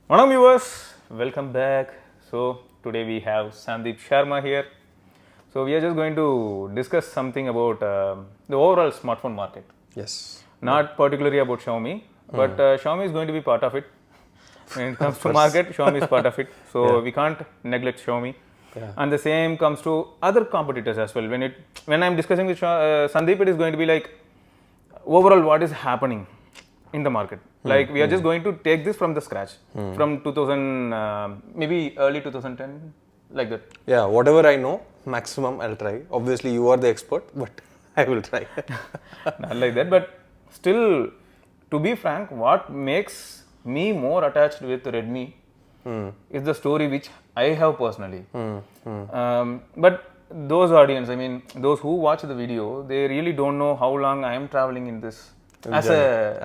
Hello viewers, welcome back. So today we have Sandeep Sharma here. So we are just going to discuss something about the overall smartphone market. Yes. Not particularly about Xiaomi, but Xiaomi is going to be part of it. When it comes to course. market, Xiaomi is part of it. So Yeah. we can't neglect Xiaomi. Yeah. And the same comes to other competitors as well. When I'm discussing with Sandeep, it is going to be like overall what is happening in the market. Like we are just going to take this from the scratch, from 2000, maybe early 2010, like that. Yeah, whatever I know, maximum I'll try. Obviously, you are the expert, but I will try. Not like that, but still, to be frank, what makes me more attached with Redmi is the story which I have personally. But those audience, I mean, those who watch the video, they really don't know how long I am traveling in this as a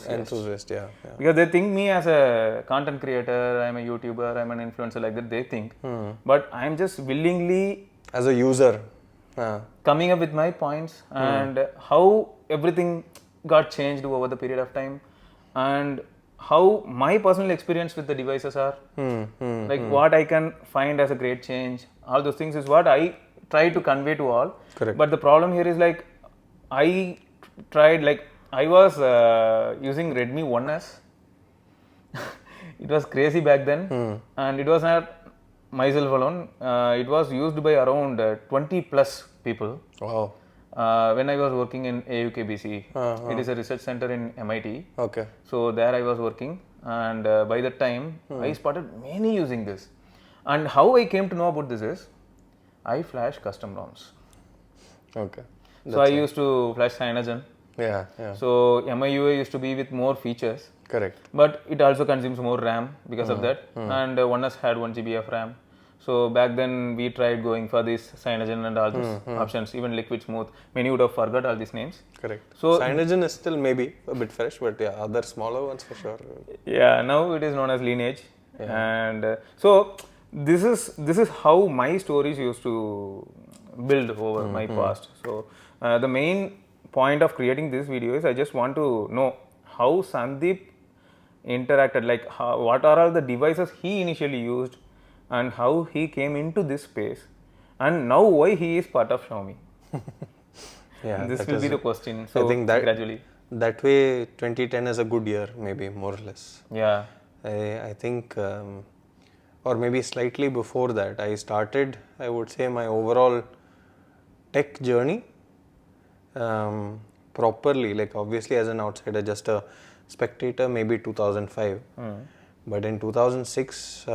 enthusiast, yeah. because they think me as a content creator, I'm a YouTuber, I'm an influencer, like that they think. But I'm just willingly As a user, coming up with my points and how everything got changed over the period of time and how my personal experience with the devices are, like what I can find as a great change. All those things is what I try to convey to all. Correct. But the problem here is like I tried, like I was using Redmi 1S. It was crazy back then, and it was not myself alone. It was used by around 20 plus people. wow. When I was working in AUKBC, it is a research center in MIT. Okay. So there I was working, and by that time I spotted many using this. And how I came to know about this is, I flash custom ROMs. Okay. So I used to flash Cyanogen. Yeah, yeah. So MIUI used to be with more features, Correct. but it also consumes more RAM because of that. And 1S had 1 GB of RAM. So back then we tried going for this Cyanogen and all these options, even Liquid Smooth. Many would have forgot all these names. Correct. So Cyanogen is still maybe a bit fresh, but yeah, other smaller ones for sure. yeah, now it is known as Lineage. And so this is how my stories used to build over my past. So the main point of creating this video is I just want to know how Sandeep interacted, like what are all the devices he initially used and how he came into this space, and now why he is part of Xiaomi. Yeah, This that will is be the it. question. So I think that gradually. that way 2010 is a good year, maybe more or less. Yeah. I think, or maybe slightly before that, I started, I would say, my overall tech journey properly. Like, obviously, as an outsider, just a spectator, maybe 2005. But in 2006,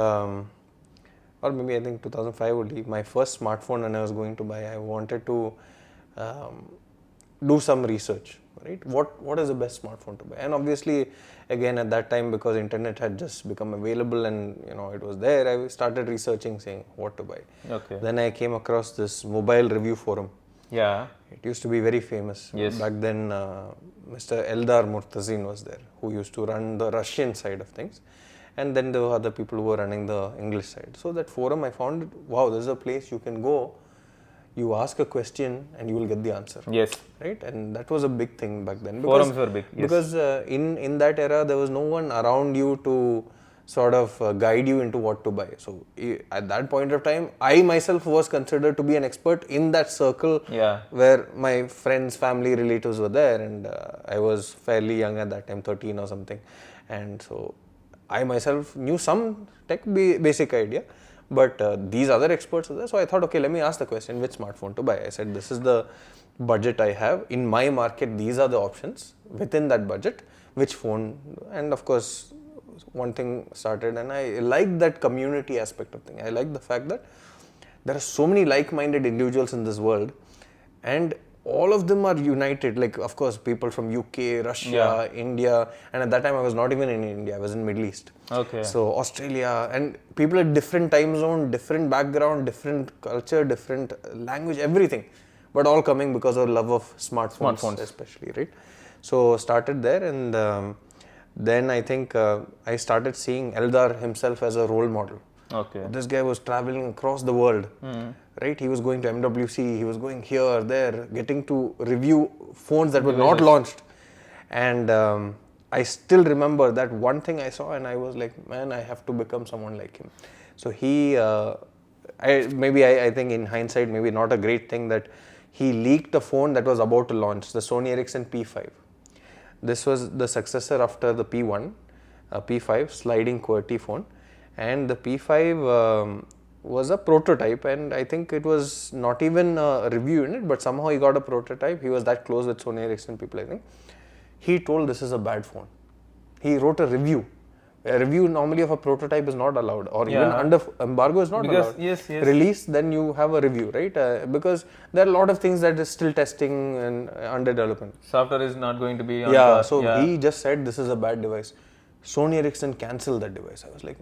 or maybe I think 2005 would be my first smartphone when I was going to buy. I wanted to do some research, right? What is the best smartphone to buy? And obviously, again at that time, because internet had just become available and it was there, I started researching, saying what to buy. Okay. Then I came across this mobile review forum. Yeah. It used to be very famous. Yes. Back then, Mr. Eldar Murtazin was there, who used to run the Russian side of things. And then there were other people who were running the English side. So that forum, I found it, wow, this is a place you can go, you ask a question and you will get the answer. Yes. Right? And that was a big thing back then. Forums were big. Yes. Because in that era, there was no one around you to sort of guide you into what to buy. So at that point of time, I myself was considered to be an expert in that circle where my friends, family, relatives were there, and I was fairly young at that time, 13 or something. And so I myself knew some tech basic idea, but these other experts were there. So I thought, okay, let me ask the question, which smartphone to buy? I said, this is the budget I have. In my market, these are the options. Within that budget, which phone? And of course, one thing started, and I like that community aspect of thing. I like the fact that there are so many like-minded individuals in this world, and all of them are united. Like, of course, people from UK, Russia, India, and at that time I was not even in India, I was in Middle East. Okay. So Australia, and people at different time zone, different background, different culture, different language, everything, but all coming because of love of smartphones. Especially, right? So started there, and then I think I started seeing Eldar himself as a role model. Okay. This guy was traveling across the world, right? He was going to MWC, he was going here, there, getting to review phones that were not launched. And I still remember that one thing I saw and I was like, man, I have to become someone like him. So I think in hindsight, maybe not a great thing that he leaked a phone that was about to launch, the Sony Ericsson P5. This was the successor after the P1, P5 sliding QWERTY phone, and the P5 was a prototype, and I think it was not even a review in it, but somehow he got a prototype. He was that close with Sony Ericsson people, I think. He told this is a bad phone. He wrote a review. A review normally of a prototype is not allowed, or even under embargo is not allowed. Yes. Release, then you have a review, right? Because there are a lot of things that is still testing and under development. Software is not going to be on He just said this is a bad device. Sony Ericsson cancelled that device. I was like,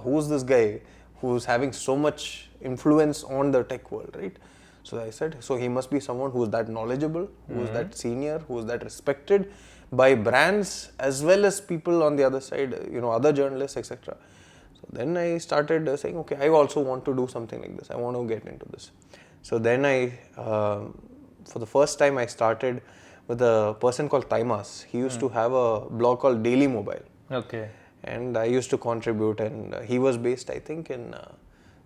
who's this guy who's having so much influence on the tech world, right? So I said, so he must be someone who's that knowledgeable, who's that senior, who's that respected by brands as well as people on the other side, other journalists, etc. So then I started saying, okay, I also want to do something like this. I want to get into this. So then for the first time, I started with a person called Taimas. He used to have a blog called Daily Mobile. Okay. And I used to contribute, and he was based, I think, in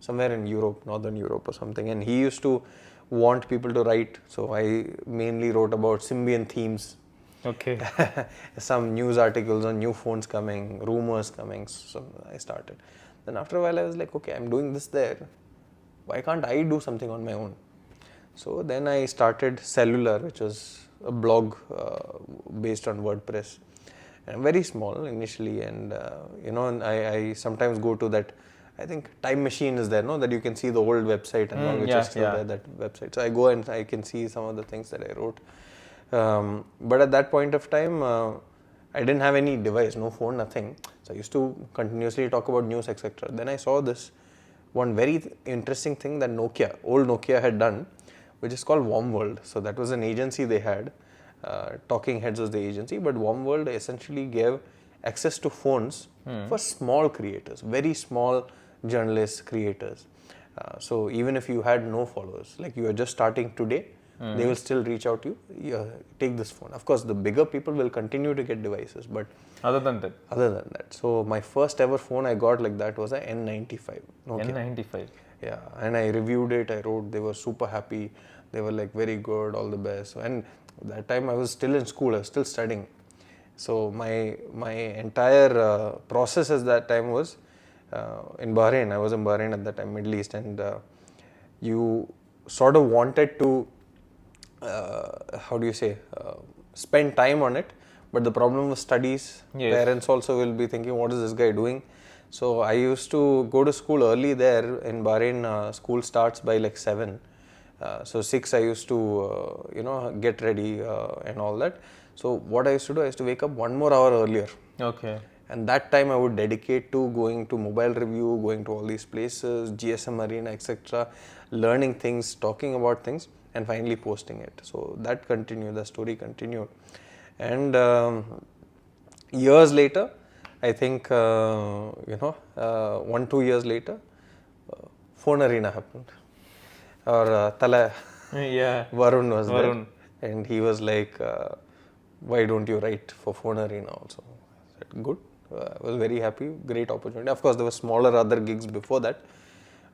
somewhere in Europe, Northern Europe or something. And he used to want people to write. So I mainly wrote about Symbian themes. Okay. Some news articles on new phones coming, rumors coming. So I started. Then after a while, I was like, okay, I'm doing this there. Why can't I do something on my own? So then I started Cellular, which was a blog based on WordPress. And very small initially, and I sometimes go to that. I think Time Machine is there, no? That you can see the old website and all, which is still there, that website. So I go and I can see some of the things that I wrote. But at that point of time, I didn't have any device, no phone, nothing. So I used to continuously talk about news, etc. Then I saw this one very interesting thing that old Nokia had done, which is called Warm World. So that was an agency they had. Talking Heads was the agency, but Warm World essentially gave access to phones for small creators, very small journalists, creators. So even if you had no followers, like you are just starting today, they will still reach out to you. Take this phone. Of course, the bigger people will continue to get devices, but other than that. So my first ever phone I got like that was a N95. N95. Yeah, and I reviewed it. I wrote. They were super happy. They were like, very good, all the best. And that time I was still in school. I was still studying. So my entire process at that time was in Bahrain. I was in Bahrain at that time, Middle East, and you sort of wanted to spend time on it, but the problem was studies. Parents also will be thinking, what is this guy doing? So I used to go to school early there in Bahrain. School starts by like 7. So 6 I used to get ready and all that. So what I used to do, I used to wake up 1 more hour earlier. Okay. And that time I would dedicate to going to mobile review, going to all these places, GSM Arena, etc., learning things, talking about things, and finally posting it. So that continued, the story continued. And years later, I think, 1-2 years later, Phone Arena happened. Or Tala, Varun was there. And he was like, why don't you write for Phone Arena also? I said, good. I was very happy, great opportunity. Of course, there were smaller other gigs before that.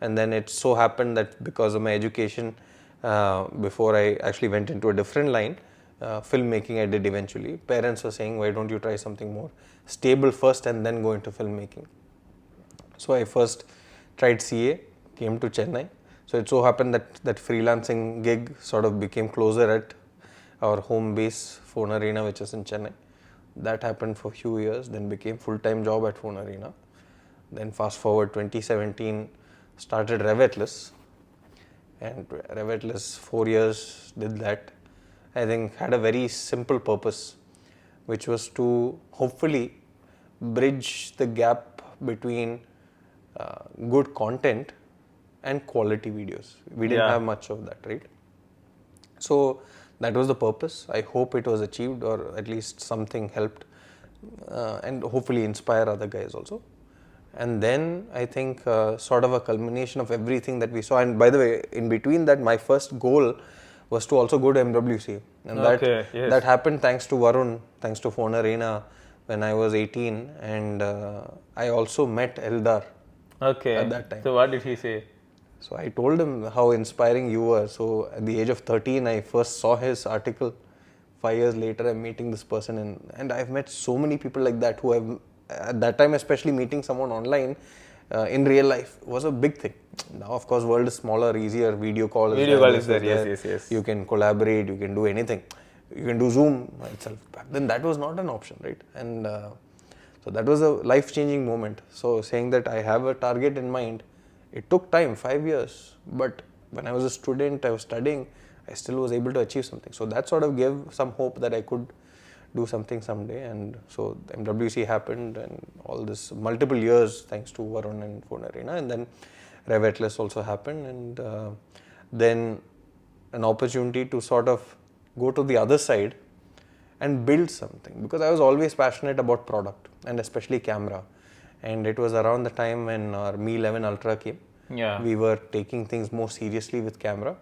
And then it so happened that because of my education, before I actually went into a different line, filmmaking I did eventually. Parents were saying, why don't you try something more stable first and then go into filmmaking? So I first tried CA, came to Chennai. So it so happened that freelancing gig sort of became closer at our home base, Phone Arena, which is in Chennai. That happened for a few years, then became full-time job at Phone Arena. Then fast forward 2017, started Revetless. And Revetless, 4 years, did that. I think had a very simple purpose, which was to hopefully bridge the gap between good content and quality videos. We didn't have much of that, right? So that was the purpose. I hope it was achieved, or at least something helped, and hopefully inspire other guys also. And then I think sort of a culmination of everything that we saw. And by the way, in between that, my first goal was to also go to MWC. And that happened thanks to Varun, thanks to Phone Arena when I was 18. And I also met Eldar at that time. So what did he say? So I told him how inspiring you were. So at the age of 13, I first saw his article. 5 years later, I'm meeting this person, and I've met so many people like that who have, at that time especially, meeting someone online in real life was a big thing. Now, of course, world is smaller, easier, video call is there, yes. You can collaborate, you can do anything. You can do Zoom itself. Back then, that was not an option, right? And so that was a life-changing moment. So saying that I have a target in mind, it took time, 5 years. But when I was a student, I was studying, I still was able to achieve something. So that sort of gave some hope that I could do something someday. And so MWC happened, and all this multiple years thanks to Varun and Phone Arena. And then Revetless also happened, and then an opportunity to sort of go to the other side and build something, because I was always passionate about product and especially camera. And it was around the time when our Mi 11 Ultra came. We were taking things more seriously with camera.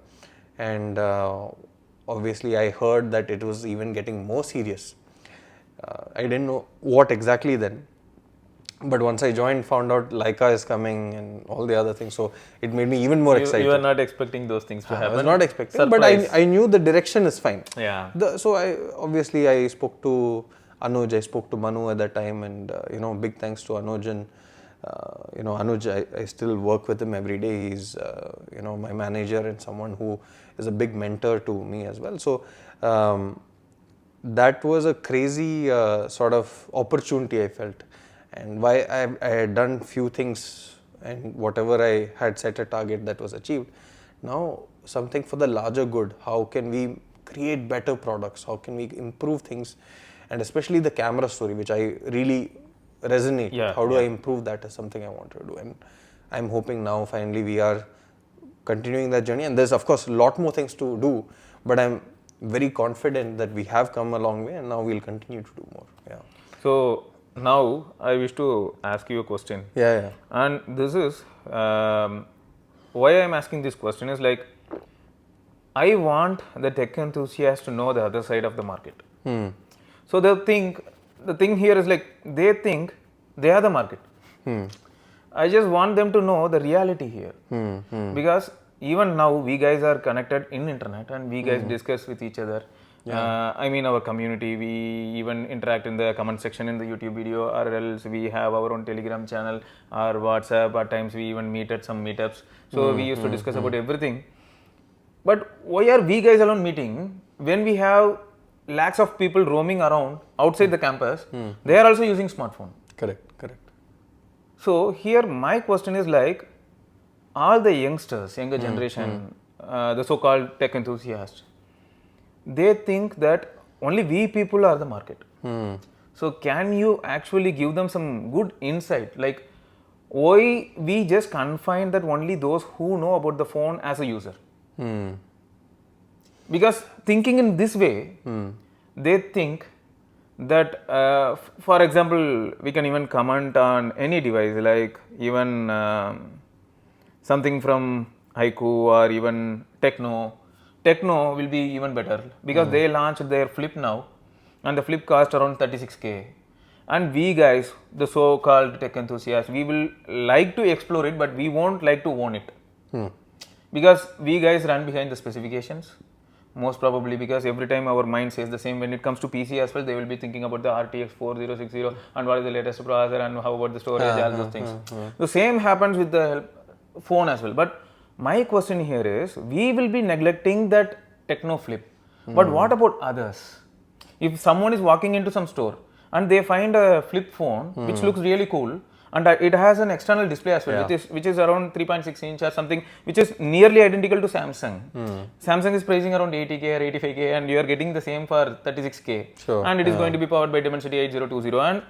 And obviously I heard that it was even getting more serious. I didn't know what exactly then, but once I joined, found out Leica is coming and all the other things, so it made me even more excited. You were not expecting those things to happen? I was not expecting, Surprise. but I knew the direction is fine. So I spoke to Anuj, I spoke to Manu at that time, and big thanks to Anuj. And Anuj, I still work with him every day. He's my manager and someone who is a big mentor to me as well. So that was a crazy sort of opportunity I felt, and why I had done few things, and whatever I had set a target, that was achieved. Now something for the larger good. How can we create better products? How can we improve things? And especially the camera story, which I really resonate. How do I improve that is something I want to do, and I'm hoping now finally we are continuing that journey. And there's of course a lot more things to do, but I'm very confident that we have come a long way, and now we'll continue to do more. So now I wish to ask you a question. And this is why I'm asking this question is like, I want the tech enthusiast to know the other side of the market. So the thing here is like, they think they are the market. I just want them to know the reality here. Because even now we guys are connected in internet, and we guys discuss with each other. I mean, our community, we even interact in the comment section in the YouTube video, or else we have our own Telegram channel or WhatsApp. At times we even meet at some meetups. So we used to discuss about everything. But why are we guys alone meeting when we have lakhs of people roaming around outside the campus? They are also using smartphone. Correct. So here my question is like, all the youngsters, younger generation, the so-called tech enthusiasts, they think that only we people are the market. So can you actually give them some good insight, like why we just confine that only those who know about the phone as a user? Because thinking in this way, they think that, for example, we can even comment on any device, like even something from Haiku or even Techno. Techno will be even better because they launched their Flip now, and the Flip cost around 36K. And we guys, the so-called tech enthusiasts, we will like to explore it, but we won't like to own it. Because we guys run behind the specifications. Most probably because every time our mind says the same. When it comes to PC as well, they will be thinking about the RTX 4060 and what is the latest processor and how about the storage, all those things. The same happens with the phone as well. But my question here is, we will be neglecting that Techno Flip. But what about others? If someone is walking into some store and they find a flip phone which looks really cool, and it has an external display as well, which is around 3.6 inch or something, which is nearly identical to Samsung. Samsung is pricing around 80K or 85K, and you are getting the same for 36K. And it is going to be powered by Dimensity 8020, and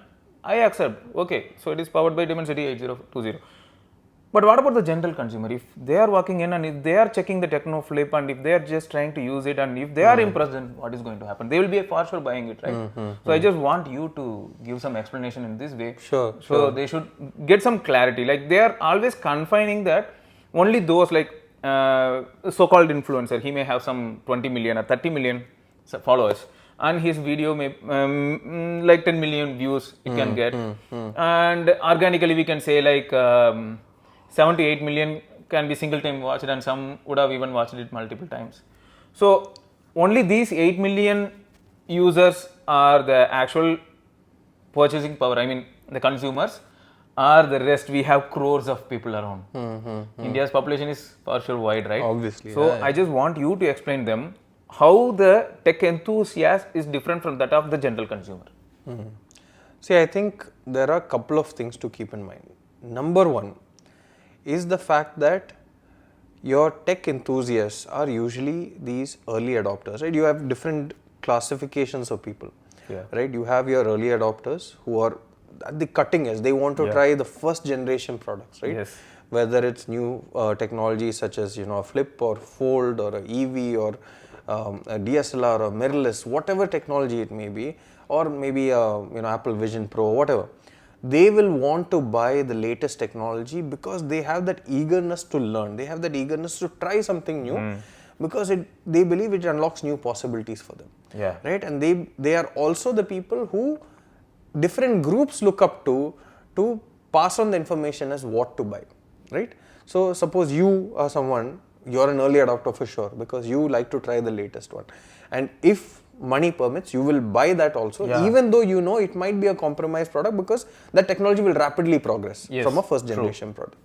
I accept. Okay, so it is powered by Dimensity 8020. But what about the general consumer? If they are walking in and if they are checking the Techno Flip, and if they are just trying to use it, and if they are impressed, then what is going to happen? They will be for sure buying it, right? So I just want you to give some explanation in this way. So they should get some clarity. Like, they are always confining that only those, like so-called influencer. He may have some 20 million or 30 million followers, and his video may like 10 million views it can get, and organically we can say like 7 to 8 million can be single time watched, and some would have even watched it multiple times. So only these 8 million users are the actual purchasing power, I mean the consumers, are the rest we have crores of people around. India's population is for sure wide, right? Obviously. So I just want you to explain them how the tech enthusiast is different from that of the general consumer. See, I think there are a couple of things to keep in mind. Number one is the fact that your tech enthusiasts are usually these early adopters, right? You have different classifications of people, right? You have your early adopters who are at the cutting edge. They want to try the first generation products, right? Yes. Whether it's new technology such as a flip or fold or a EV or a DSLR or mirrorless, whatever technology it may be, or maybe Apple Vision Pro, whatever. They will want to buy the latest technology because they have that eagerness to learn. They have that eagerness to try something new because they believe it unlocks new possibilities for them. Yeah. Right? And they are also the people who different groups look up to pass on the information as what to buy. Right? So suppose you are someone, you're an early adopter for sure because you like to try the latest one. And if money permits, you will buy that also, even though you know it might be a compromised product because that technology will rapidly progress from a first generation product.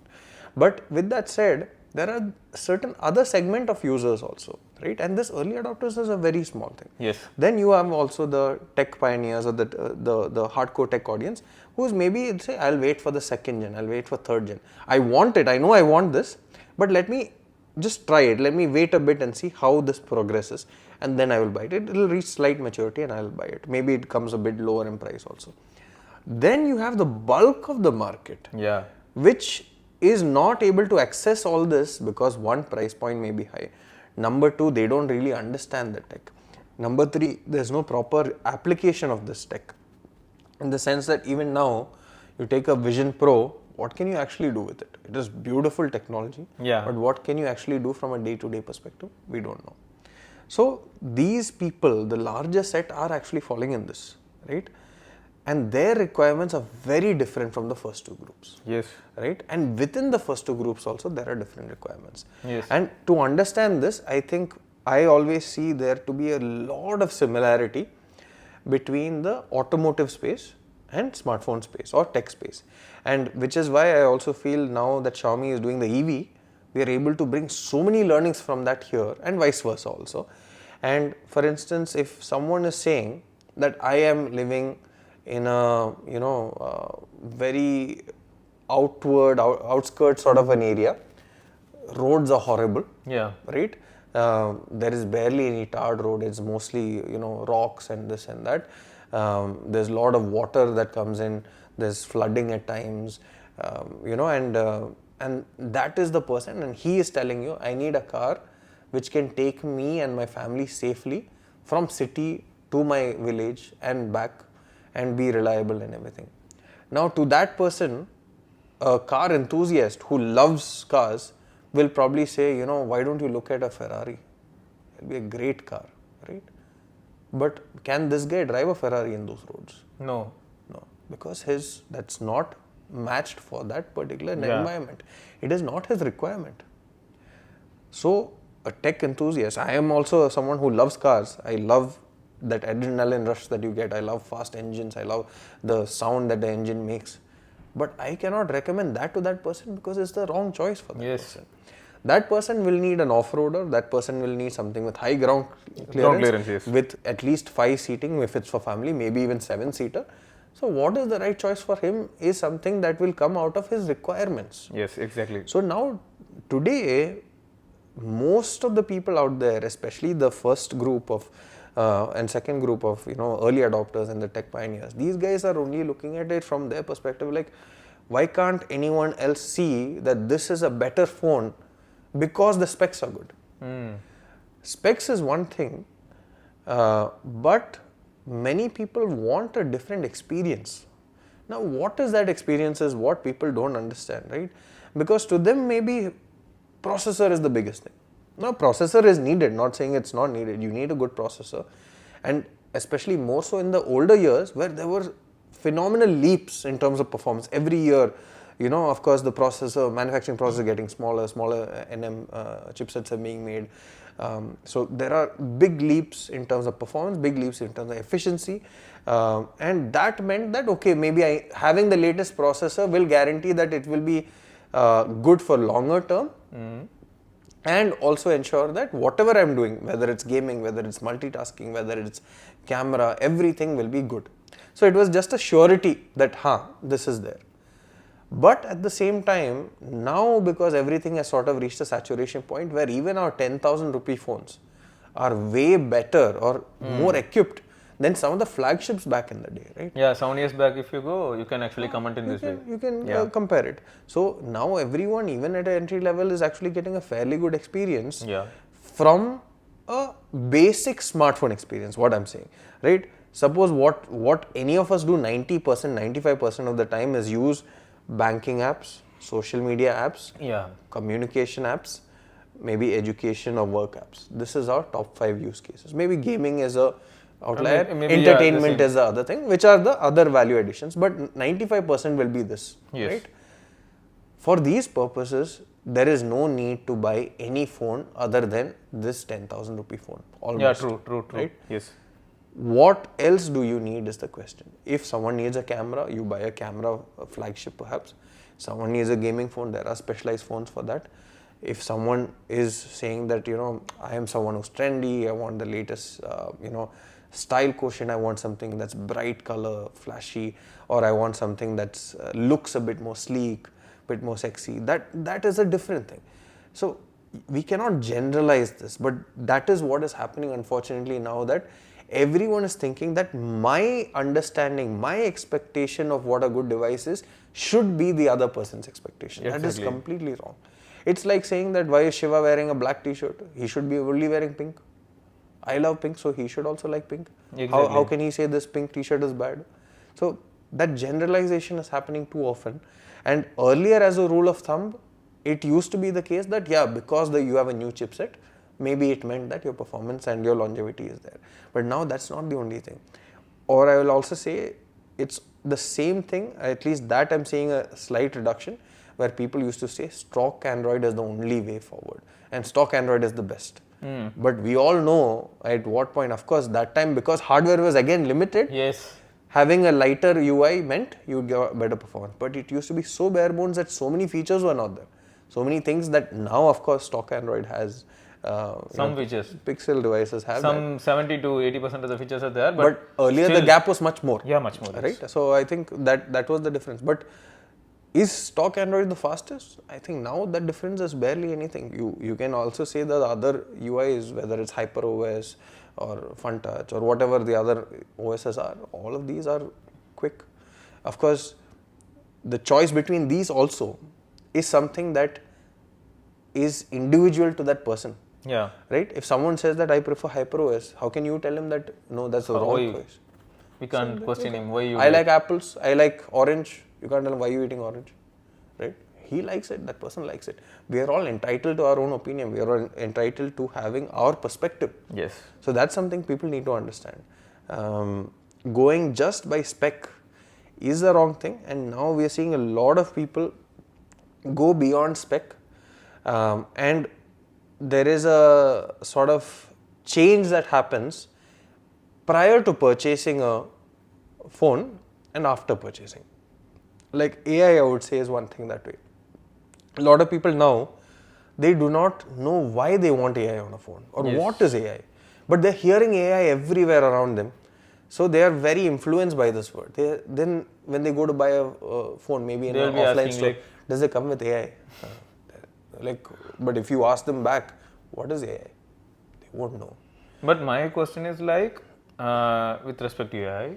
But with that said, there are certain other segment of users also, right? And this early adopters is a very small thing. Yes. Then you have also the tech pioneers or the hardcore tech audience who's maybe say, I'll wait for the second gen, I'll wait for third gen. I want it, I know I want this, but let me just try it. Let me wait a bit and see how this progresses, and then I will buy it. It will reach slight maturity and I will buy it. Maybe it comes a bit lower in price also. Then you have the bulk of the market, which is not able to access all this because one, price point may be high. Number two, they don't really understand the tech. Number three, there's no proper application of this tech. In the sense that even now, you take a Vision Pro, what can you actually do with it? It is beautiful technology, but what can you actually do from a day-to-day perspective? We don't know. So these people, the larger set, are actually falling in this, right? And their requirements are very different from the first two groups. Yes. Right? And within the first two groups also, there are different requirements. Yes. And to understand this, I think I always see there to be a lot of similarity between the automotive space and smartphone space or tech space. And which is why I also feel now that Xiaomi is doing the EV, we are able to bring so many learnings from that here and vice versa also. And for instance, if someone is saying that I am living in a very outskirts sort of an area, roads are horrible, right? There is barely any tarred road. It's mostly rocks and this and that. There's a lot of water that comes in. There's flooding at times, and that is the person, and he is telling you, I need a car which can take me and my family safely from city to my village and back and be reliable and everything. Now to that person, a car enthusiast who loves cars will probably say, why don't you look at a Ferrari? It'll be a great car, right? But can this guy drive a Ferrari in those roads? No. No, because that's not matched for that particular environment. It is not his requirement. So a tech enthusiast, I am also someone who loves cars. I love that adrenaline rush that you get. I love fast engines. I love the sound that the engine makes. But I cannot recommend that to that person because it's the wrong choice for that person. That person will need an off-roader. That person will need something with high ground clearance with at least 5 seating if it's for family, maybe even 7-seater. So what is the right choice for him is something that will come out of his requirements. Yes, exactly. So now, today, most of the people out there, especially the first group of and second group of early adopters and the tech pioneers, these guys are only looking at it from their perspective like, why can't anyone else see that this is a better phone because the specs are good? Specs is one thing, but many people want a different experience. Now what is that experience is what people don't understand, right? Because to them maybe processor is the biggest thing. Now, processor is needed, not saying it's not needed. You need a good processor, and especially more so in the older years where there were phenomenal leaps in terms of performance every year. Of course, the manufacturing process is getting smaller NM chipsets are being made. So there are big leaps in terms of performance, big leaps in terms of efficiency, and that meant that okay, maybe having the latest processor will guarantee that it will be good for longer term, and also ensure that whatever I'm doing, whether it's gaming, whether it's multitasking, whether it's camera, everything will be good. So it was just a surety that this is there. But at the same time, now because everything has sort of reached a saturation point where even our 10,000 rupee phones are way better or more equipped than some of the flagships back in the day, right? Yeah, 7 years back if you go, you can actually comment in this way. You can compare it. So now everyone, even at an entry level, is actually getting a fairly good experience from a basic smartphone experience, what I'm saying, right? Suppose what any of us do 90%, 95% of the time is use banking apps, social media apps, communication apps, maybe education or work apps. This is our top 5 use cases. Maybe gaming is a outlier, entertainment is the other thing, which are the other value additions, but 95% will be this, right? For these purposes, there is no need to buy any phone other than this 10,000 rupee phone. Almost, true. Right? Yes. What else do you need is the question. If someone needs a camera, you buy a camera, a flagship perhaps. Someone needs a gaming phone, there are specialized phones for that. If someone is saying that, I am someone who's trendy, I want the latest, style quotient, I want something that's bright color, flashy, or I want something that's looks a bit more sleek, bit more sexy, that is a different thing. So we cannot generalize this, but that is what is happening unfortunately now, that everyone is thinking that my understanding, my expectation of what a good device is should be the other person's expectation. Exactly. That is completely wrong. It's like saying that why is Shiva wearing a black t-shirt? He should be only wearing pink. I love pink, so he should also like pink. Exactly. How can he say this pink t-shirt is bad? So that generalization is happening too often. And earlier, as a rule of thumb, it used to be the case that because you have a new chipset, maybe it meant that your performance and your longevity is there. But now that's not the only thing. Or I will also say it's the same thing, at least that I'm seeing a slight reduction, where people used to say stock Android is the only way forward and stock Android is the best. But we all know at what point, of course, that time because hardware was again limited, having a lighter UI meant you would get better performance. But it used to be so bare bones that so many features were not there. So many things that now, of course, stock Android has. Some features. Pixel devices have some that. 70 to 80% of the features are there. But earlier the gap was much more. Yeah, much more. Right? Yes. So I think that was the difference. But is stock Android the fastest? I think now that difference is barely anything. You can also say that the other UIs, whether it's HyperOS or FunTouch or whatever the other OSs are, all of these are quick. Of course, the choice between these also is something that is individual to that person. Yeah. Right? If someone says that I prefer HyperOS, how can you tell him that no, that's the wrong choice? We can't question him. Why you? I like apples. I like orange. You can't tell him why you eating orange, right? He likes it. That person likes it. We are all entitled to our own opinion. We are all entitled to having our perspective. Yes. So that's something people need to understand. Going just by spec is the wrong thing, and now we are seeing a lot of people go beyond spec, and there is a sort of change that happens prior to purchasing a phone and after purchasing. Like AI, I would say, is one thing that way. A lot of people now, they do not know why they want AI on a phone or what is AI, but they're hearing AI everywhere around them. So they are very influenced by this word. Then when they go to buy a phone, maybe in an offline store, does it come with AI? But if you ask them back, what is AI? They won't know. But my question is with respect to AI,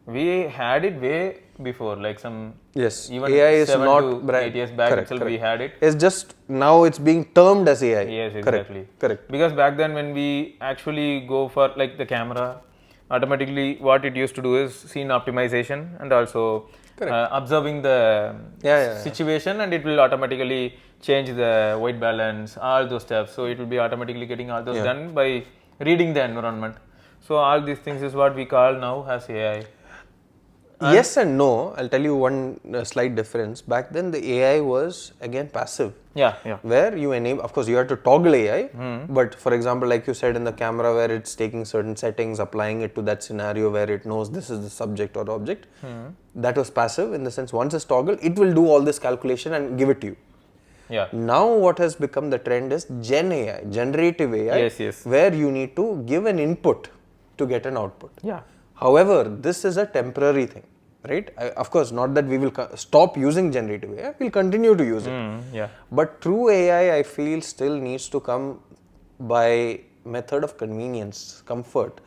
we had it way before, like some even AI is 7 not to 8 years back itself we had it. It's just now it's being termed as AI. Yes, exactly. Correct. Because back then when we actually go for like the camera, automatically what it used to do is scene optimization and also observing the situation, and it will automatically change the white balance, all those steps. So it will be automatically getting all those done by reading the environment. So all these things is what we call now as AI. Yes and no. I'll tell you one slight difference. Back then, the AI was again passive. Yeah. Where you enable, of course, you have to toggle AI. But for example, like you said in the camera, where it's taking certain settings, applying it to that scenario where it knows this is the subject or object. That was passive in the sense once it's toggled, it will do all this calculation and give it to you. Yeah. Now what has become the trend is Gen AI, generative AI, Yes. where you need to give an input to get an output. Yeah. However, this is a temporary thing, right? Of course, not that we will stop using generative AI, we'll continue to use it. But true AI, I feel, still needs to come by method of convenience, comfort.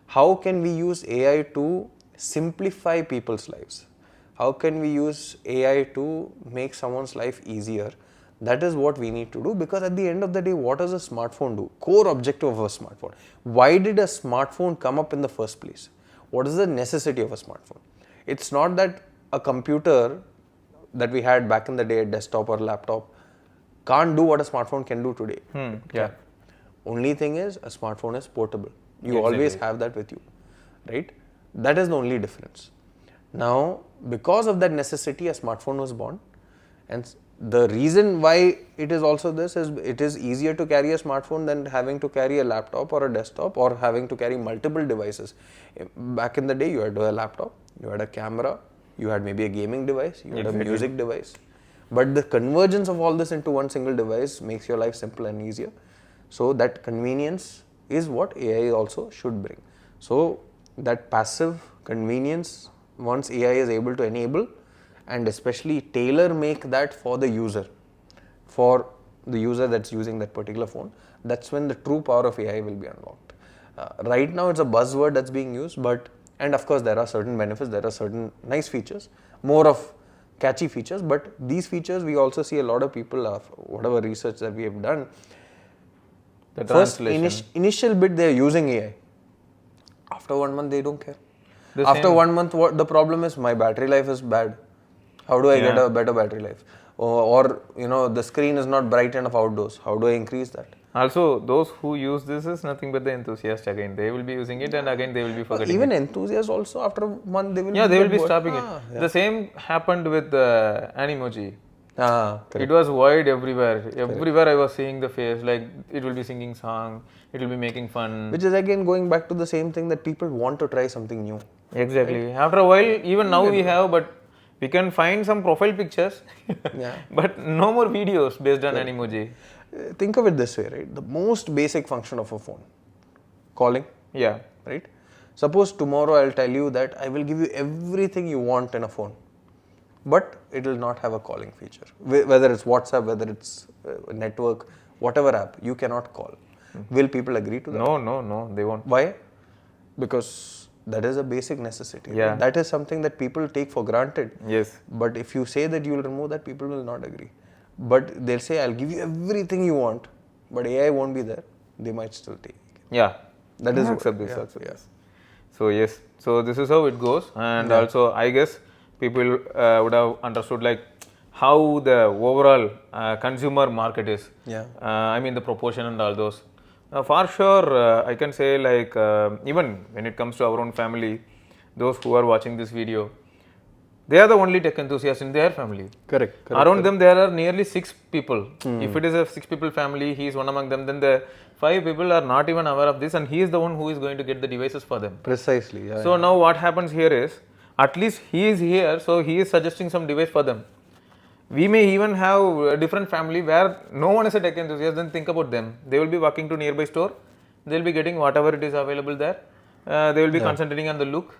How can we use AI to simplify people's lives? How can we use AI to make someone's life easier? That is what we need to do, because at the end of the day, what does a smartphone do? Core objective of a smartphone. Why did a smartphone come up in the first place? What is the necessity of a smartphone? It's not that a computer that we had back in the day, a desktop or laptop, can't do what a smartphone can do today. Only thing is, a smartphone is portable. You always have that with you, right? That is the only difference. Now, because of that necessity, a smartphone was born, and the reason why it is also this is it is easier to carry a smartphone than having to carry a laptop or a desktop or having to carry multiple devices. Back in the day, you had a laptop, you had a camera, you had maybe a gaming device, you had a music device. But the convergence of all this into one single device makes your life simple and easier. So that convenience is what AI also should bring. So that passive convenience, once AI is able to enable, and especially tailor make that for the user that's using that particular phone, that's when the true power of AI will be unlocked. Right now it's a buzzword that's being used, and of course there are certain benefits, there are certain nice features, more of catchy features, but these features we also see a lot of people, whatever research that we have done, The first translation. initial bit they are using AI. After 1 month they don't care. After 1 month, what the problem is, my battery life is bad. How do I get a better battery life? Or the screen is not bright enough outdoors. How do I increase that? Also, those who use this is nothing but the enthusiast again. They will be using it and again they will be forgetting Even it. enthusiasts also, after a month they will They will be bored. stopping it. The same happened with Animoji. Correct. It was wide everywhere. Everywhere I was seeing the face, like it will be singing song, it will be making fun. Which is again going back to the same thing that people want to try something new. Exactly. Right? After a while, even now we have, but we can find some profile pictures, but no more videos based on Animoji. Think of it this way, right? The most basic function of a phone, calling. Right? Suppose tomorrow I'll tell you that I will give you everything you want in a phone, but it will not have a calling feature. Whether it's WhatsApp, whether it's network, whatever app, you cannot call. Will people agree to that? No, they won't. Why? Because that is a basic necessity. Right? That is something that people take for granted. Yes. But if you say that you will remove that, people will not agree. But they'll say, I'll give you everything you want, but AI won't be there. They might still take it. That is accept this. So yes, so this is how it goes, and also I guess people would have understood like how the overall consumer market is. I mean the proportion and all those. For sure, I can say like even when it comes to our own family, those who are watching this video, they are the only tech enthusiasts in their family. Correct. Around them there are nearly 6 people. If it is a 6 people family, he is one among them, then the 5 people are not even aware of this, and he is the one who is going to get the devices for them. Precisely. So now what happens here is, at least he is here, so he is suggesting some device for them. We may even have a different family where no one is a tech enthusiast, then think about them. They will be walking to nearby store, they will be getting whatever it is available there, they will be concentrating on the look.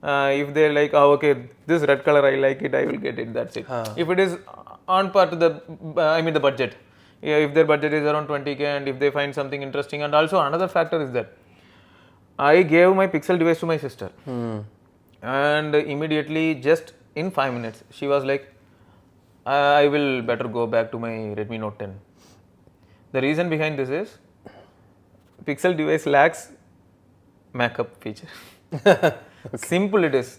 If they like, okay, this red color I like it, I will get it, that's it. If it is on par to the budget, if their budget is around 20k and if they find something interesting, and also another factor is that I gave my Pixel device to my sister and immediately just in 5 minutes she was like, I will better go back to my Redmi Note 10. The reason behind this is Pixel device lacks makeup feature. Simple it is.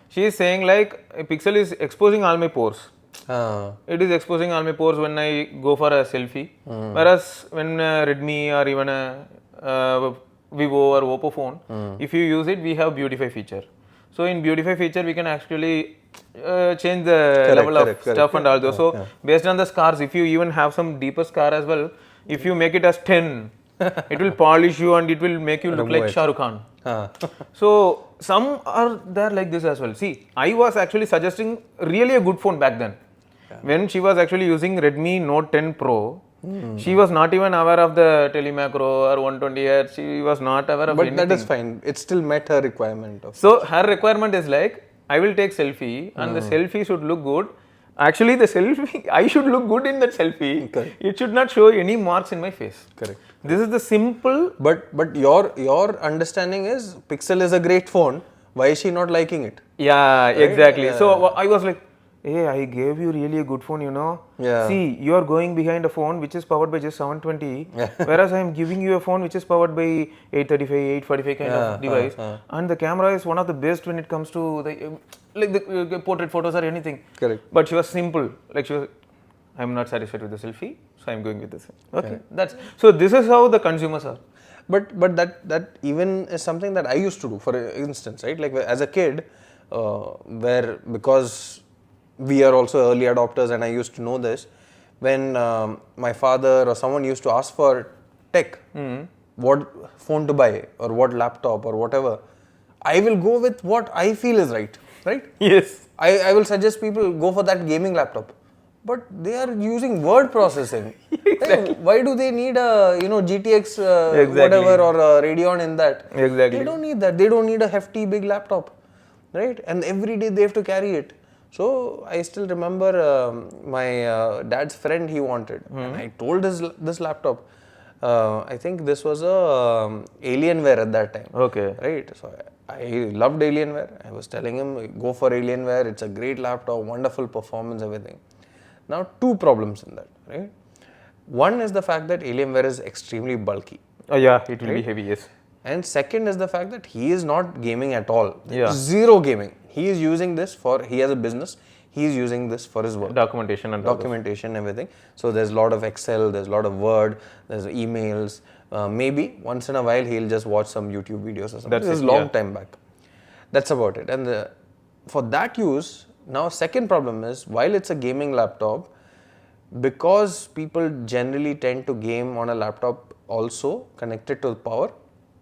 She is saying like a pixel is exposing all my pores. It is exposing all my pores when I go for a selfie. Whereas when Redmi or even a Vivo or Oppo phone, if you use it, we have beautify feature. So in beautify feature, we can actually change the level of stuff and all those. So based on the scars, if you even have some deeper scar as well, if you make it as 10, it will polish you and it will make you look like Shah Rukh Khan. So some are there like this as well. See, I was actually suggesting really a good phone back then. When she was actually using Redmi Note 10 Pro, she was not even aware of the telemacro or 120Hz. She was not aware of anything. But that is fine. It still met her requirement. So her requirement is like, I will take selfie and the selfie should look good. Actually, the selfie, I should look good in that selfie. Correct. It should not show any marks in my face. Correct. This is the simple. But your understanding is Pixel is a great phone. Why is she not liking it? Yeah, right? Exactly. So I was like, hey, I gave you really a good phone, you know. Yeah. See, you are going behind a phone which is powered by just 720, whereas I am giving you a phone which is powered by 835, 845 kind of device. And the camera is one of the best when it comes to the portrait photos or anything. Correct. But she was simple. Like she was, I'm not satisfied with the selfie, so I'm going with this. Okay. That's so. This is how the consumers are. But that even is something that I used to do. For instance, right? Like as a kid, where because we are also early adopters, and I used to know this. When my father or someone used to ask for tech, what phone to buy or what laptop or whatever, I will go with what I feel is right. Yes. I will suggest people go for that gaming laptop. But they are using word processing. Exactly. Why do they need a GTX whatever or a Radeon in that? Exactly. They don't need that. They don't need a hefty big laptop, right? And every day they have to carry it. So I still remember my dad's friend he wanted, and I told this laptop. I think this was a Alienware at that time. Okay. Right. So I loved Alienware. I was telling him go for Alienware. It's a great laptop, wonderful performance, everything. Now two problems in that. Right. One is the fact that Alienware is extremely bulky. Oh yeah, it will be heavy. Yes. And second is the fact that he is not gaming at all. Yeah. Zero gaming. He is using this he has a business. He is using this for his work. Documentation and everything. So there's a lot of Excel, there's a lot of Word, there's emails. Maybe once in a while he'll just watch some YouTube videos or something. This is a long time back. That's about it. And for that use, now second problem is while it's a gaming laptop, because people generally tend to game on a laptop also connected to the power,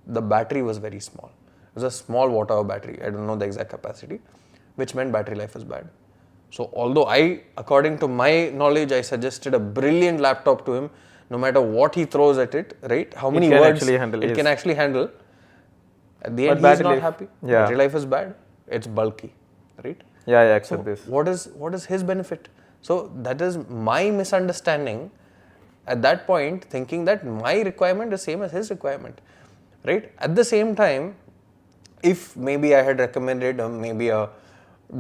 the battery was very small. It was a small watt-hour battery. I don't know the exact capacity, which meant battery life is bad. So although according to my knowledge, I suggested a brilliant laptop to him, no matter what he throws at it, right? How many words it can actually handle. At the end, he's not happy. Yeah. Battery life is bad. It's bulky, right? Yeah, I accept this. What is his benefit? So that is my misunderstanding at that point, thinking that my requirement is same as his requirement, right? At the same time, if maybe I had recommended maybe a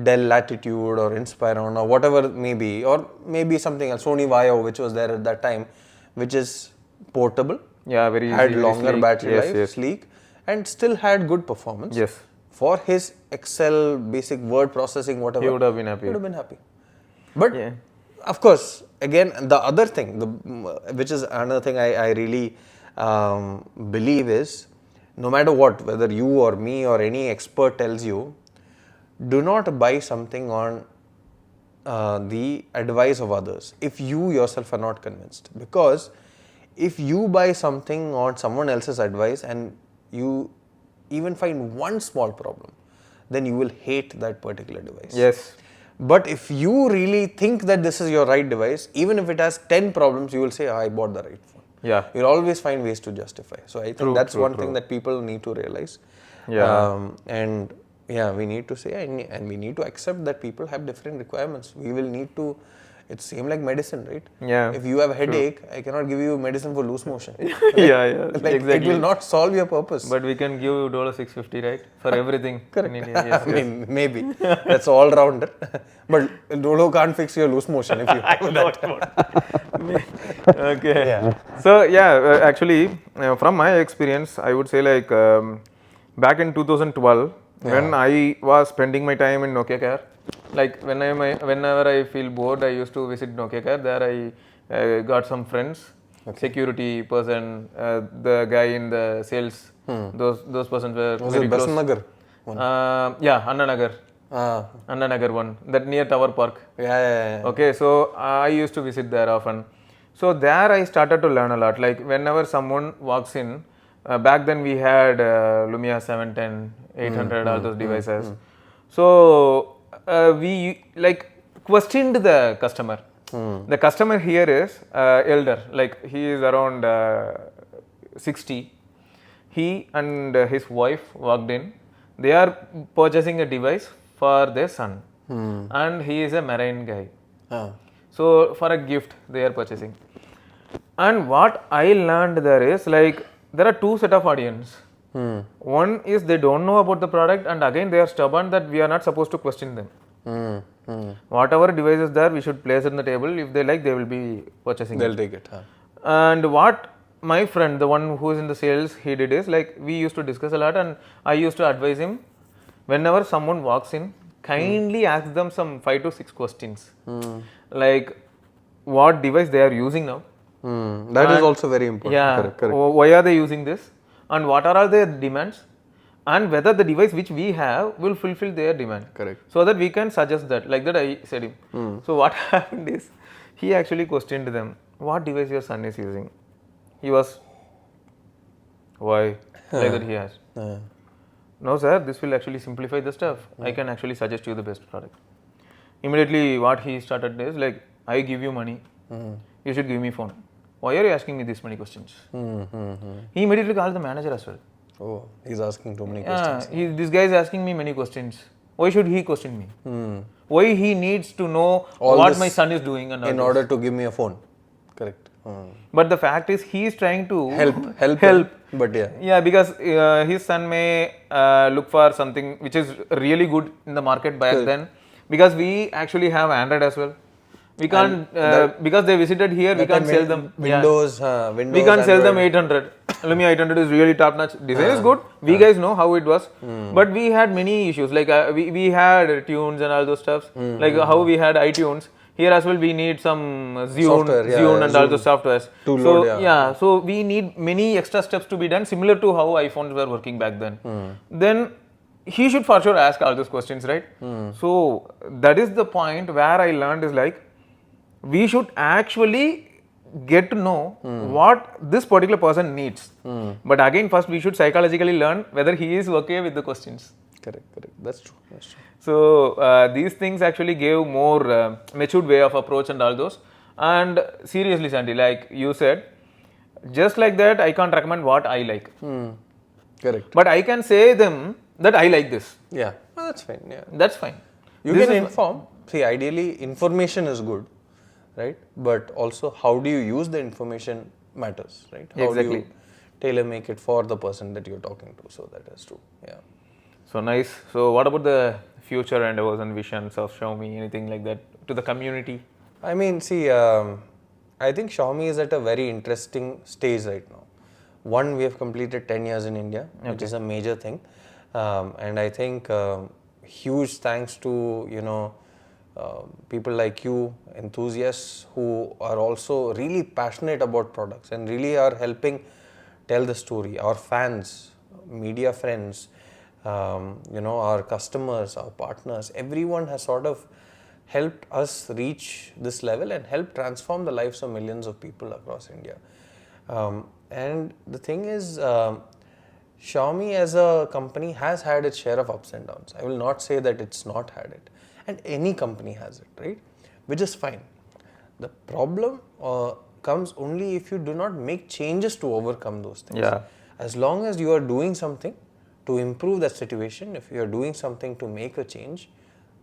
Dell Latitude or Inspiron or whatever maybe, or maybe something else, Sony Vaio, which was there at that time, which is portable, very easy, had longer battery life, yes. sleek, and still had good performance. Yes. For his Excel, basic word processing, whatever, he would have been happy. He would have been happy. But of course, again, the other thing, which is another thing I really believe is, no matter what, whether you or me or any expert tells you, do not buy something on the advice of others if you yourself are not convinced. Because if you buy something on someone else's advice and you even find one small problem, then you will hate that particular device. Yes. But if you really think that this is your right device, even if it has 10 problems, you will say, I bought the right phone. Yeah. You'll always find ways to justify. So I think that's one thing that people need to realize. Yeah. And we need to say, and we need to accept that people have different requirements. We will need to, it's same like medicine, right? Yeah. If you have a headache, I cannot give you medicine for loose motion. Like, exactly. It will not solve your purpose. But we can give you $650, right? For everything. Correct. Yes, I mean, maybe. That's all rounder. But Dolo can't fix your loose motion if you have that. Okay. Yeah. So, actually, from my experience, I would say like back in 2012, when I was spending my time in Nokia Care, like whenever I feel bored, I used to visit Nokia Care. There I got some friends, security person, the guy in the sales. Those persons were Was very it close. Besant Nagar? Yeah, Anna Nagar. Ah. Anna Nagar one, that near Tower Park. Yeah. Okay, so I used to visit there often. So there I started to learn a lot. Like whenever someone walks in, back then we had Lumia 710, 800, all those devices. So we like questioned the customer. The customer here is elder, like he is around 60. He and his wife walked in. They are purchasing a device for their son, and he is a marine guy. So for a gift they are purchasing. And what I learned there is like there are two set of audience. One is they don't know about the product, and again they are stubborn that we are not supposed to question them. Whatever device is there, we should place it on the table. If they like, they will be purchasing. They'll take it. And what my friend, the one who is in the sales, he did is like we used to discuss a lot, and I used to advise him whenever someone walks in, kindly ask them some 5 to 6 questions, like what device they are using now. That is also very important. Yeah, Correct. why are they using this, and what are all their demands, and whether the device which we have will fulfill their demand. Correct. So that we can suggest that. Like that I said him. So what happened is he actually questioned them, what device your son is using. He was, why? Like that he asked. No sir, this will actually simplify the stuff. I can actually suggest you the best product. Immediately what he started is like, I give you money, you should give me phone. Why are you asking me this many questions? He immediately called the manager as well. Oh, he's asking too many questions. This guy is asking me many questions. Why should he question me? Why he needs to know All what this my son is doing and all in this. order to give me a phone. Correct. But the fact is he is trying to Help. But yeah. Yeah, because his son may look for something which is really good in the market back then. Because we actually have Android as well. We can't, because they visited here, we can't sell them. Windows, We can't sell them 800. Lumia 800 is really top notch. Design is good. We guys know how it was. But we had many issues. Like we had tunes and all those stuffs. Like how we had iTunes. Here as well we need some Zune and all those softwares. So we need many extra steps to be done, similar to how iPhones were working back then. Then he should for sure ask all those questions, right? So that is the point where I learned is like, we should actually get to know what this particular person needs. But again, first we should psychologically learn whether he is okay with the questions. Correct. That's true. So these things actually gave more matured way of approach and all those. And seriously, Sandy, like you said, just like that, I can't recommend what I like. Correct. But I can say them that I like this. Yeah, that's fine. Yeah, that's fine. You can inform. See, ideally, information is good, right? But also, how do you use the information matters, right? How do you tailor make it for the person that you're talking to? So that is true. Yeah. So nice. So what about the future endeavors and visions of Xiaomi? Anything like that to the community? I mean, see, I think Xiaomi is at a very interesting stage right now. One, we have completed 10 years in India, which is a major thing. And I think huge thanks to, people like you, enthusiasts who are also really passionate about products and really are helping tell the story. Our fans, media friends, our customers, our partners, everyone has sort of helped us reach this level and help transform the lives of millions of people across India. And the thing is, Xiaomi as a company has had its share of ups and downs. I will not say that it's not had it. And any company has it, right? Which is fine. The problem comes only if you do not make changes to overcome those things. Yeah. As long as you are doing something to improve that situation, if you are doing something to make a change,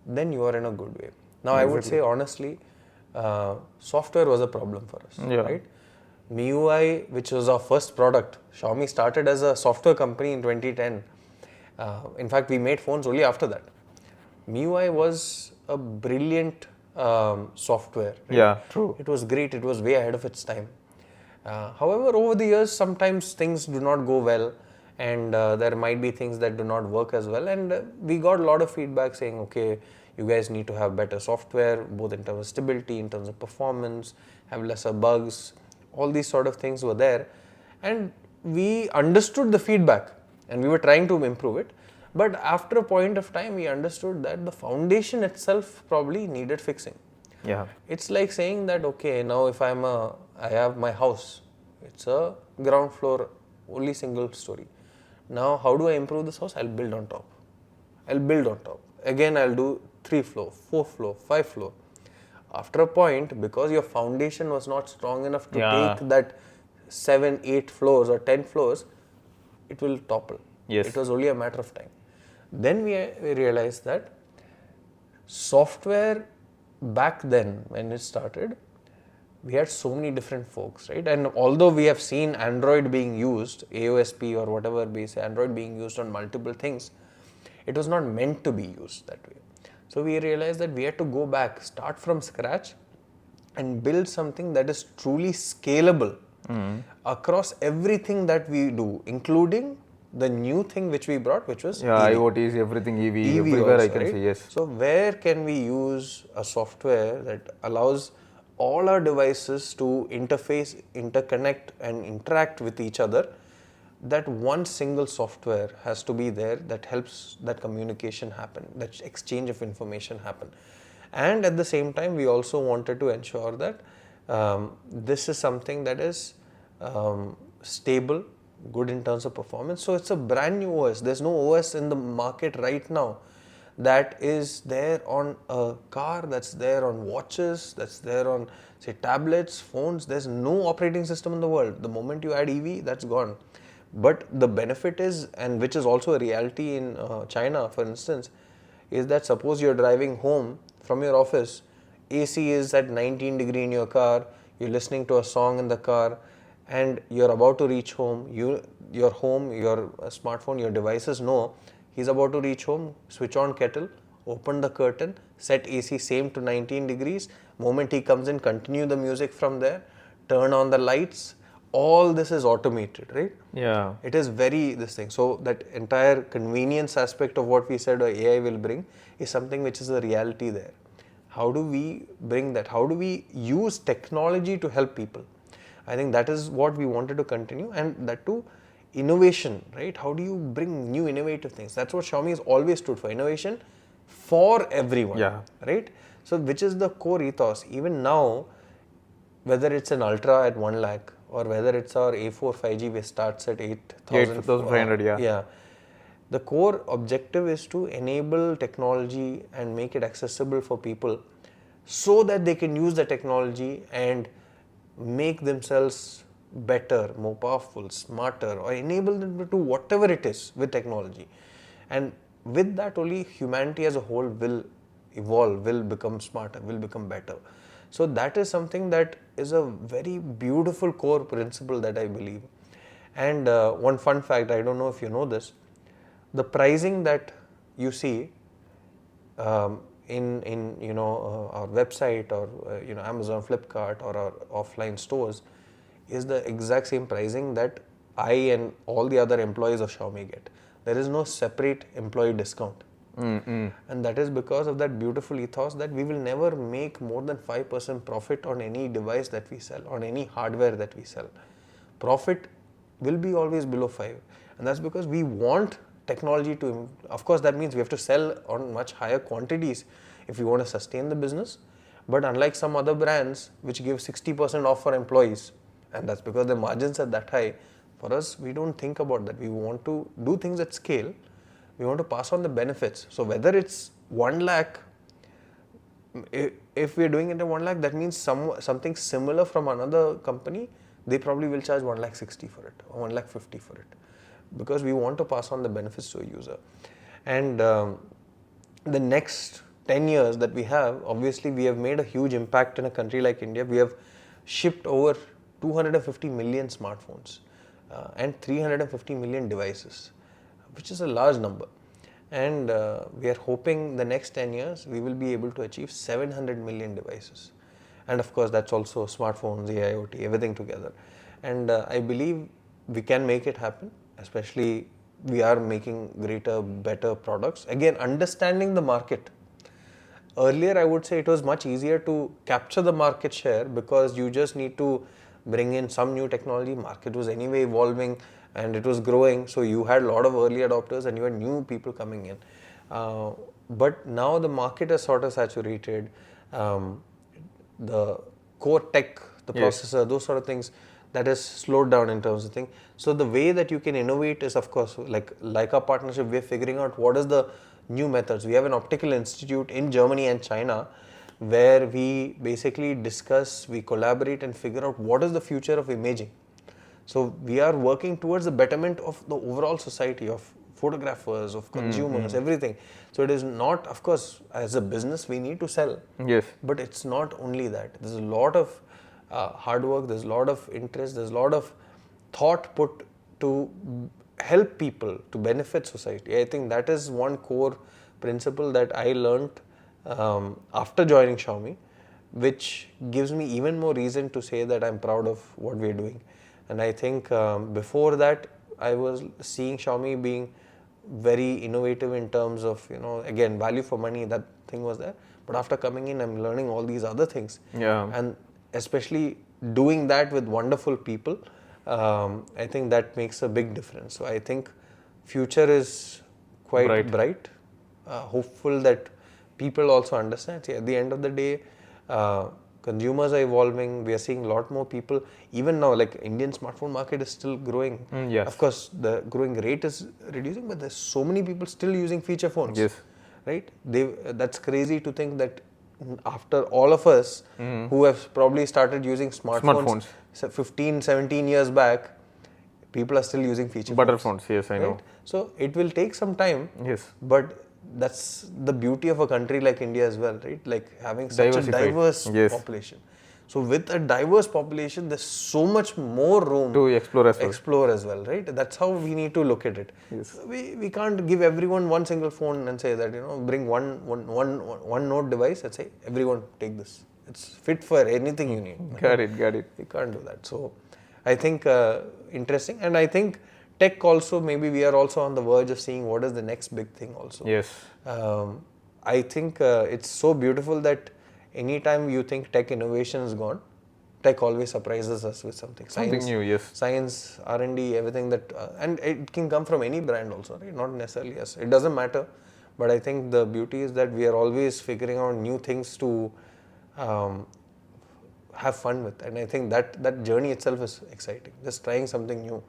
then you are in a good way. Now, I would say honestly, software was a problem for us, right? MIUI, which was our first product, Xiaomi started as a software company in 2010. In fact, we made phones only after that. MIUI was a brilliant software. Right? Yeah, true. It was great. It was way ahead of its time. However, over the years, sometimes things do not go well. and there might be things that do not work as well, and we got a lot of feedback saying, okay, you guys need to have better software, both in terms of stability, in terms of performance, have lesser bugs, all these sort of things were there, and we understood the feedback and we were trying to improve it. But after a point of time, we understood that the foundation itself probably needed fixing. Yeah. It's like saying that, okay, now if I have my house, it's a ground floor, only single story. Now, how do I improve this house? I'll build on top. Again, I'll do 3 floor, 4 floor, 5 floor. After a point, because your foundation was not strong enough to take that 7, 8 floors or 10 floors, it will topple. Yes. It was only a matter of time. Then we realized that software back then, when it started, we had so many different folks, right? And although we have seen Android being used, AOSP or whatever we say, Android being used on multiple things, it was not meant to be used that way. So we realized that we had to go back, start from scratch and build something that is truly scalable across everything that we do, including the new thing which we brought, which was EV. IoT is everything, EV everywhere also, I can say, yes. So where can we use a software that allows all our devices to interface, interconnect and interact with each other? That one single software has to be there that helps that communication happen, that exchange of information happen. And at the same time, we also wanted to ensure that this is something that is stable, good in terms of performance. So it's a brand new OS. There's no OS in the market right now that is there on a car, that's there on watches, that's there on, say, tablets, phones. There's no operating system in the world. The moment you add EV, that's gone. But the benefit is, and which is also a reality in China, for instance, is that suppose you're driving home from your office, AC is at 19 degree in your car, you're listening to a song in the car, and you're about to reach home, your smartphone, your devices know he's about to reach home, switch on kettle, open the curtain, set AC same to 19 degrees, moment he comes in, continue the music from there, turn on the lights. All this is automated, right? Yeah. It is this thing. So that entire convenience aspect of what we said AI will bring is something which is a reality there. How do we bring that? How do we use technology to help people? I think that is what we wanted to continue, and that too, innovation, right? How do you bring new innovative things? That's what Xiaomi has always stood for, innovation for everyone, right? So which is the core ethos. Even now, whether it's an Ultra at 1 lakh or whether it's our A4 5G which starts at 8,500, yeah. The core objective is to enable technology and make it accessible for people so that they can use the technology and make themselves better, more powerful, smarter, or enable them to do whatever it is with technology. And with that only humanity as a whole will evolve, will become smarter, will become better. So that is something that is a very beautiful core principle that I believe. And one fun fact, I don't know if you know this, the pricing that you see in our website or Amazon, Flipkart or our offline stores is the exact same pricing that I and all the other employees of Xiaomi get. There is no separate employee discount. And that is because of that beautiful ethos that we will never make more than 5% profit on any device that we sell, on any hardware that we sell. Profit will be always below 5, and that's because we want technology to, of course that means we have to sell on much higher quantities if we want to sustain the business. But unlike some other brands which give 60% off for employees, and that's because the margins are that high, for us we don't think about that. We want to do things at scale. We want to pass on the benefits. So whether it's 1 lakh, if we're doing it at 1 lakh, that means something similar from another company, they probably will charge 1,60,000 for it or 1,50,000 for it, because we want to pass on the benefits to a user. And the next 10 years that we have, obviously we have made a huge impact in a country like India. We have shipped over 250 million smartphones and 350 million devices, which is a large number. And we are hoping the next 10 years we will be able to achieve 700 million devices. And of course that's also smartphones, AIoT, everything together. And I believe we can make it happen. especially we are making greater, better products. Again, understanding the market. Earlier, I would say it was much easier to capture the market share because you just need to bring in some new technology. Market was anyway evolving and it was growing, so you had a lot of early adopters and you had new people coming in. But now the market is sort of saturated. The core tech, the processor, those sort of things, that has slowed down in terms of things. So the way that you can innovate is, of course, like our partnership, we're figuring out what is the new methods. We have an optical institute in Germany and China where we basically discuss, we collaborate and figure out what is the future of imaging. So we are working towards the betterment of the overall society, of photographers, of consumers, everything. So it is not, of course, as a business, we need to sell. Yes. But it's not only that. There's a lot of hard work, there's a lot of interest, there's a lot of thought put to help people, to benefit society. I think that is one core principle that I learned after joining Xiaomi, which gives me even more reason to say that I'm proud of what we're doing. And I think before that, I was seeing Xiaomi being very innovative in terms of, again, value for money, that thing was there. But after coming in, I'm learning all these other things. Yeah. And especially doing that with wonderful people, I think that makes a big difference. So I think future is quite bright. Hopeful that people also understand. See, at the end of the day, consumers are evolving. We are seeing a lot more people. Even now, like Indian smartphone market is still growing. Yes. Of course, the growing rate is reducing, but there's so many people still using feature phones. Yes. Right? That's crazy to think that after all of us who have probably started using smartphones 15, 17 years back, people are still using feature phones. Yes, I know. So it will take some time. Yes. But that's the beauty of a country like India as well, right? Like having such a diverse population. So with a diverse population, there's so much more room to explore as well, right? That's how we need to look at it. Yes. We can't give everyone one single phone and say that, bring one Note device and say, everyone take this. It's fit for anything you need. Got it. We can't do that. So I think interesting. And I think tech also, maybe we are also on the verge of seeing what is the next big thing also. Yes. I think it's so beautiful that anytime you think tech innovation is gone, tech always surprises us with something. Something new, yes. Science, R&D, everything that, and it can come from any brand also, right? Not necessarily us. It doesn't matter. But I think the beauty is that we are always figuring out new things to have fun with. And I think that journey itself is exciting. Just trying something new,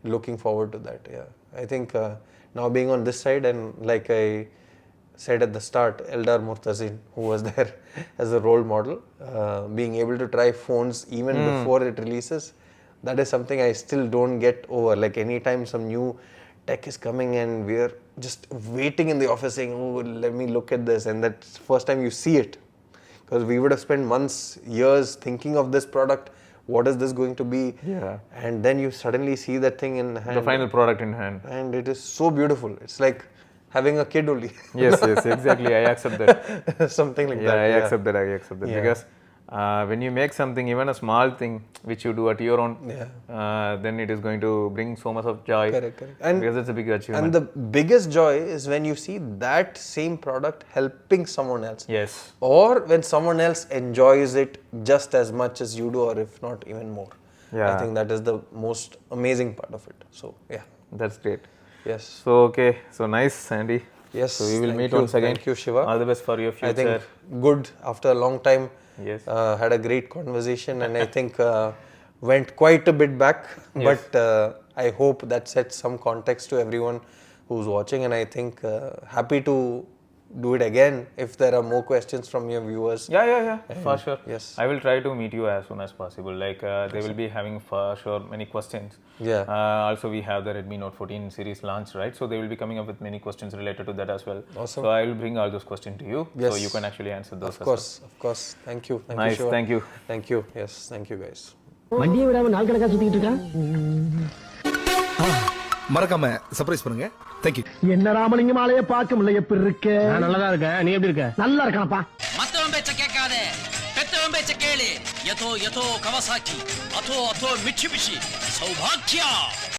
looking forward to that. Yeah, I think now being on this side, and like I said at the start, Eldar Murtazin, who was there as a role model, being able to try phones even before it releases, that is something I still don't get over. Like anytime some new tech is coming and we're just waiting in the office saying, oh, let me look at this, and that's the first time you see it. Because we would have spent months, years thinking of this product, what is this going to be? Yeah. And then you suddenly see that thing in hand. The final product in hand. And it is so beautiful. It's like having a kid only. Yes, exactly. I accept that. Something like that. I accept that. Yeah. Because when you make something, even a small thing, which you do at your own, then it is going to bring so much of joy. Correct. And because it's a big achievement. And the biggest joy is when you see that same product helping someone else. Yes. Or when someone else enjoys it just as much as you do, or if not even more. Yeah. I think that is the most amazing part of it. So, yeah. That's great. Yes. So, okay. So, nice, Sandy. Yes. So, we will meet once again. Thank you, Shiva. All the best for your future. I think good after a long time. Yes. Had a great conversation, and I think went quite a bit back. Yes. But I hope that sets some context to everyone who's watching, and I think happy to do it again if there are more questions from your viewers. Yeah, for sure. Yes. I will try to meet you as soon as possible. Like they will be having for sure many questions. Yeah. Also, we have the Redmi Note 14 series launch, right? So they will be coming up with many questions related to that as well. Awesome. So I will bring all those questions to you, Yes. so you can actually answer those. Of course. Thank you. Nice. Shiva. Thank you. Thank you. Yes. Thank you, guys. வண்டியை விடாம நாள் கணக்கா சுத்திட்டு இருக்கான். மறக்காம surprise பண்ணுங்க. Thank you. என்ன ராமலிங்கம் ஆளைய பார்க்க முடியல, எப்படி இருக்க? நான் நல்லா தான் இருக்கேன். நீ எப்படி இருக்க? நல்லா இருக்கேன்ப்பா. மத்தவன் பேச்ச கேட்காதே, பெத்தவன் பேச்ச கேளு. யதோ கவாசாக்கி, அதோ மிட்சுபிஷி, சௌபாக்கியா.